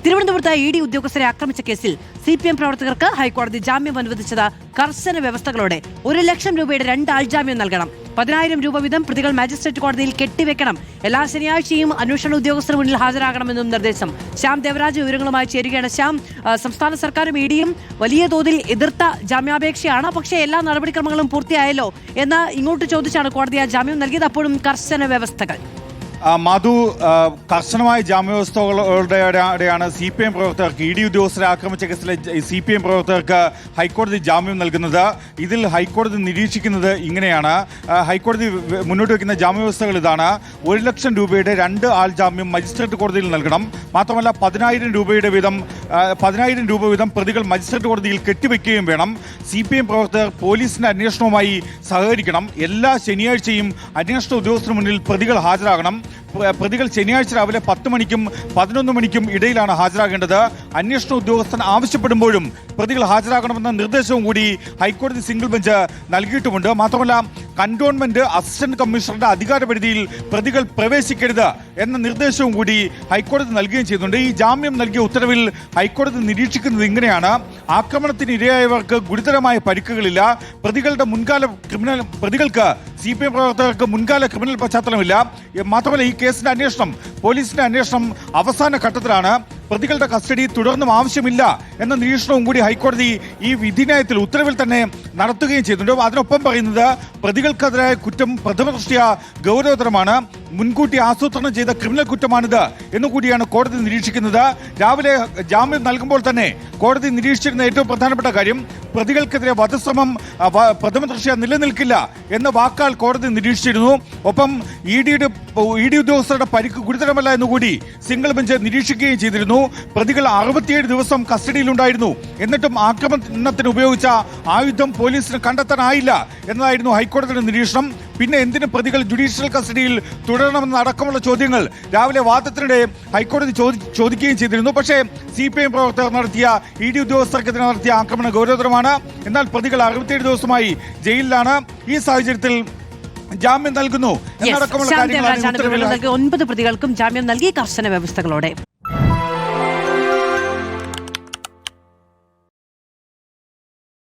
തിരുവനന്തപുരത്ത് ED ഉദ്യോഗസ്ഥരെ ആക്രമിച്ച കേസിൽ CPM പ്രവർത്തകർക്ക് ഹൈക്കോടതി ജാമ്യം അനുവദിച്ചത് കർശന വ്യവസ്ഥകളോടെ. 1 ലക്ഷം രൂപയുടെ 2 ആൾജാമ്യം നൽകണം. 10,000 രൂപ വീതം പ്രതികൾ മജിസ്ട്രേറ്റ് കോടതിയിൽ കെട്ടിവെക്കണം. എല്ലാ ശനിയാഴ്ചയും അന്വേഷണ ഉദ്യോഗസ്ഥർ മുന്നിൽ ഹാജരാകണമെന്നും നിർദ്ദേശം. ശ്യാം ദേവരാജ് വിവരങ്ങളുമായി ചേരുകയാണ്. ശ്യാം, സംസ്ഥാന സർക്കാരും EDയും വലിയ തോതിൽ എതിർത്ത ജാമ്യാപേക്ഷയാണ്. പക്ഷേ എല്ലാ നടപടിക്രമങ്ങളും പൂർത്തിയായല്ലോ എന്ന് ഇങ്ങോട്ട് ചോദിച്ചാണ് കോടതി ആ ജാമ്യം നൽകിയത്. അപ്പോഴും കർശന വ്യവസ്ഥകൾ. മധു, കർശനമായ ജാമ്യവ്യവസ്ഥകളുടെയാണ് CPM പ്രവർത്തകർക്ക് ED ഉദ്യോഗസ്ഥരെ ആക്രമിച്ച കേസിലെ CPM പ്രവർത്തകർക്ക് ഹൈക്കോടതി ജാമ്യം നൽകുന്നത്. ഇതിൽ ഹൈക്കോടതി നിരീക്ഷിക്കുന്നത് ഇങ്ങനെയാണ്. ഹൈക്കോടതി മുന്നോട്ട് വയ്ക്കുന്ന ജാമ്യവ്യവസ്ഥകൾ ഇതാണ്: 1 ലക്ഷം രൂപയുടെ 2 ആൾ ജാമ്യം മജിസ്ട്രേറ്റ് കോടതിയിൽ നൽകണം. മാത്രമല്ല 10,000 രൂപ വീതം പ്രതികൾ മജിസ്ട്രേറ്റ് കോടതിയിൽ കെട്ടിവെക്കുകയും വേണം. CPM പ്രവർത്തകർ പോലീസിന്റെ അന്വേഷണവുമായി സഹകരിക്കണം. എല്ലാ ശനിയാഴ്ചയും അന്വേഷണ ഉദ്യോഗസ്ഥന് മുന്നിൽ പ്രതികൾ ഹാജരാകണം. പ്രതികൾ ശനിയാഴ്ച രാവിലെ 10 മണിക്കും 11 മണിക്കും ഇടയിലാണ് ഹാജരാകേണ്ടത്. അന്വേഷണ ഉദ്യോഗസ്ഥൻ ആവശ്യപ്പെടുമ്പോഴും പ്രതികൾ ഹാജരാകണമെന്ന നിർദ്ദേശവും കൂടി ഹൈക്കോടതി സിംഗിൾ ബെഞ്ച് നൽകിയിട്ടുമുണ്ട്. മാത്രമല്ല കന്റോൺമെന്റ് അസിസ്റ്റന്റ് കമ്മീഷണറുടെ അധികാരപരിധിയിൽ പ്രതികൾ പ്രവേശിക്കരുത് എന്ന നിർദ്ദേശവും കൂടി ഹൈക്കോടതി നൽകുകയും ചെയ്യുന്നുണ്ട്. ഈ ജാമ്യം നൽകിയ ഉത്തരവിൽ ഹൈക്കോടതി നിരീക്ഷിക്കുന്നത് ഇങ്ങനെയാണ്: ആക്രമണത്തിന് ഇരയായവർക്ക് ഗുരുതരമായ പരിക്കുകളില്ല. പ്രതികൾക്ക് CPM പ്രവർത്തകർക്ക് മുൻകാല ക്രിമിനൽ പശ്ചാത്തലമില്ല. മാത്രമല്ല ഈ കേസിന്റെ അന്വേഷണം, പോലീസിന്റെ അന്വേഷണം അവസാന ഘട്ടത്തിലാണ്. പ്രതികളുടെ കസ്റ്റഡി തുടർന്നും ആവശ്യമില്ല എന്ന നിരീക്ഷണവും കൂടി ഹൈക്കോടതി ഈ വിധിന്യായത്തിൽ ഉത്തരവിൽ തന്നെ നടത്തുകയും ചെയ്തിട്ടുണ്ട്. അതിനൊപ്പം പറയുന്നത് പ്രതികൾക്കെതിരായ കുറ്റം പ്രഥമദൃഷ്ട്യാ ഗൗരവതരമാണ്, മുൻകൂട്ടി ആസൂത്രണം ചെയ്ത ക്രിമിനൽ കുറ്റമാണിത് എന്നുകൂടിയാണ് കോടതി നിരീക്ഷിക്കുന്നത്. രാവിലെ ജാമ്യം നൽകുമ്പോൾ തന്നെ കോടതി നിരീക്ഷിച്ചിരുന്ന ഏറ്റവും പ്രധാനപ്പെട്ട കാര്യം പ്രതികൾക്കെതിരെ വധശ്രമം പ്രഥമദൃഷ്ട്യാ നിലനിൽക്കില്ല എന്ന വാക്കാൽ കോടതി നിരീക്ഷിച്ചിരുന്നു. ഒപ്പം ED ഉദ്യോഗസ്ഥരുടെ പരിക്ക് ഗുരുതരമല്ല എന്നുകൂടി സിംഗിൾ ബെഞ്ച് നിരീക്ഷിക്കുകയും ചെയ്തിരുന്നു. പ്രതികൾ 67 ദിവസം കസ്റ്റഡിയിലുണ്ടായിരുന്നു. എന്നിട്ടും ആക്രമണത്തിന് ഉപയോഗിച്ച ആയുധം പോലീസിന് കണ്ടെത്താനായില്ല എന്നതായിരുന്നു ഹൈക്കോടതിയുടെ നിരീക്ഷണം. പിന്നെ എന്തിന് പ്രതികൾ ജുഡീഷ്യൽ കസ്റ്റഡിയിൽ തുടരണമെന്ന അടക്കമുള്ള ചോദ്യങ്ങൾ രാവിലെ വാദത്തിനിടെ ഹൈക്കോടതി ചോദിക്കുകയും ചെയ്തിരുന്നു. പക്ഷേ CPM പ്രവർത്തകർ നടത്തിയ ED ഉദ്യോഗസ്ഥർക്കെതിരെ നടത്തിയ ആക്രമണം ഗൗരവതരമാണ്. എന്നാൽ പ്രതികൾ 67 ദിവസമായി ജയിലിലാണ്. ഈ സാഹചര്യത്തിൽ ജാമ്യം നൽകുന്നു എന്നടക്കമുള്ള കാര്യങ്ങളാണ് 9 പ്രതികൾക്കും ജാമ്യം നൽകി കർശന വ്യവസ്ഥകളോടെ.